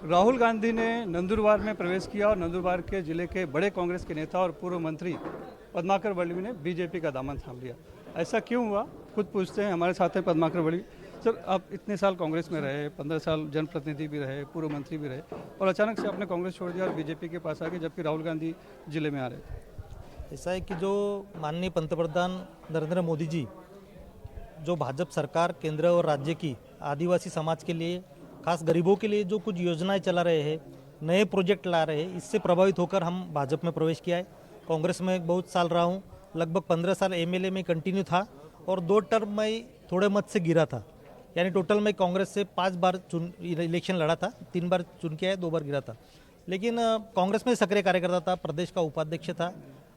राहुल गांधी ने नंदुरबार में प्रवेश किया और नंदुरबार के जिले के बड़े कांग्रेस के नेता और पूर्व मंत्री पद्माकर वल्लवी ने बीजेपी का दामन थाम लिया। ऐसा क्यों हुआ, खुद पूछते हैं। हमारे साथ हैं पद्माकर वल्लवी। सर, आप इतने साल कांग्रेस में रहे, 15 साल जनप्रतिनिधि भी रहे, पूर्व मंत्री भी रहे, और अचानक से आपने कांग्रेस छोड़ दिया और बीजेपी के पास आ गए, जबकि राहुल गांधी जिले में आ रहे थे। ऐसा है कि जो माननीय पंतप्रधान नरेंद्र मोदी जी, जो भाजपा सरकार केंद्र और राज्य की आदिवासी समाज के लिए, खास गरीबों के लिए जो कुछ योजनाएं चला रहे हैं, नए प्रोजेक्ट ला रहे हैं, इससे प्रभावित होकर हम भाजपा में प्रवेश किया है। कांग्रेस में बहुत साल रहा हूँ, लगभग 15 साल एमएलए में कंटिन्यू था और 2 टर्म में थोड़े मत से गिरा था। यानी टोटल मैं कांग्रेस से 5 बार इलेक्शन लड़ा था, 3 बार चुन के आया, 2 बार गिरा था। लेकिन कांग्रेस में सक्रिय कार्यकर्ता था, प्रदेश का उपाध्यक्ष था,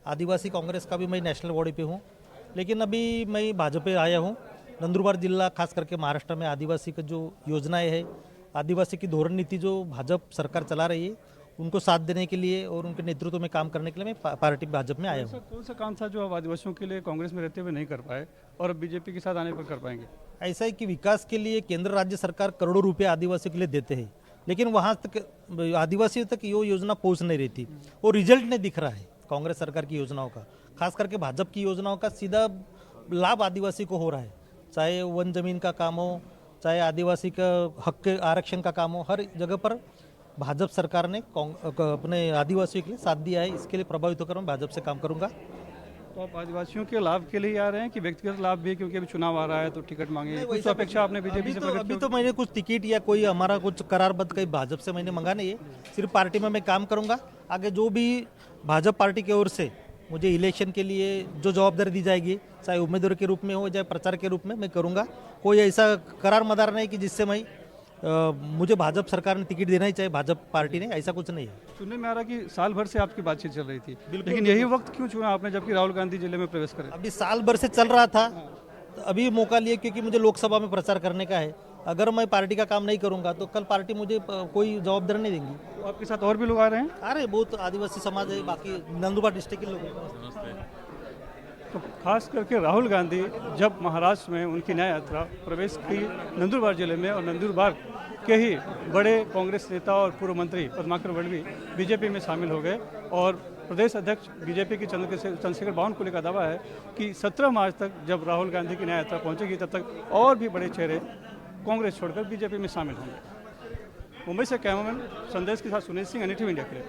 आदिवासी कांग्रेस का भी मैं नेशनल बॉडी पे हूँ। लेकिन अभी मैं भाजपा पे आया हूँ। नंदुरबार जिला खास करके महाराष्ट्र में आदिवासी का जो योजनाएं है, आदिवासी की धोरण नीति जो भाजपा सरकार चला रही है, उनको साथ देने के लिए और उनके नेतृत्व में काम करने के लिए मैं पार्टी भाजपा में आया हूँ। कौन सा काम था जो आप आदिवासियों के लिए कांग्रेस में रहते हुए नहीं कर पाए और अब बीजेपी के साथ आने पर कर पाएंगे? ऐसा है कि विकास के लिए केंद्र राज्य सरकार करोड़ों रुपए आदिवासियों के लिए देते हैं, लेकिन वहाँ तक आदिवासियों तक ये योजना पहुँच नहीं रही थी। वो रिजल्ट नहीं दिख रहा है कांग्रेस सरकार की योजनाओं का, खास करके भाजपा की योजनाओं का सीधा लाभ आदिवासी को हो रहा है। चाहे वन जमीन का काम हो, चाहे आदिवासी का हक के आरक्षण का काम हो, हर जगह पर भाजपा सरकार ने अपने आदिवासियों के लिए साथ दिया है। इसके लिए प्रभावित होकर मैं भाजपा से काम करूंगा। तो आप आदिवासियों के लाभ के लिए आ रहे हैं कि व्यक्तिगत लाभ भी, क्योंकि अभी चुनाव आ रहा है तो टिकट मांगे, कुछ अपेक्षा आपने बीजेपी से प्रकट अभी तो मैंने कुछ टिकट या कोई हमारा कुछ करारबद्ध कहीं भाजपा से मैंने मंगा नहीं है। सिर्फ पार्टी में मैं काम करूंगा। आगे जो भी भाजपा पार्टी की ओर से मुझे इलेक्शन के लिए जो जवाबदारी दी जाएगी, चाहे उम्मीदवार के रूप में हो चाहे प्रचार के रूप में, मैं करूंगा। कोई ऐसा करार मदार नहीं कि जिससे मैं मुझे भाजपा सरकार ने टिकट देना ही चाहिए, भाजपा पार्टी ने, ऐसा कुछ नहीं है। सुनने में आ रहा कि साल भर से आपकी बातचीत चल रही थी, लेकिन यही वक्त क्यों चुना आपने जबकि राहुल गांधी जिले में प्रवेश करे? अभी साल भर से चल रहा था, तो अभी मौका लिया क्योंकि मुझे लोकसभा में प्रचार करने का है। अगर मैं पार्टी का काम नहीं करूंगा तो कल पार्टी मुझे कोई जवाबदारी नहीं देंगी। तो आपके साथ और भी लोग आ रहे हैं? अरे बहुत आदिवासी समाज है, बाकी नंदुरबार डिस्ट्रिक्ट के लोग। तो खास करके राहुल गांधी जब महाराष्ट्र में उनकी न्याय यात्रा प्रवेश की नंदुरबार जिले में, और नंदुरबार के ही बड़े कांग्रेस नेता और पूर्व मंत्री पद्माकर वल्लवी बीजेपी में शामिल हो गए, और प्रदेश अध्यक्ष बीजेपी की चंद्रशेखर बावनकुले का दावा है कि 17 मार्च तक जब राहुल गांधी की न्याय यात्रा पहुंचेगी तब तक और भी बड़े चेहरे कांग्रेस छोड़कर बीजेपी में शामिल होंगे। मुंबई से कैमरामैन संदेश के साथ सुनील सिंह, NDTV इंडिया के लिए।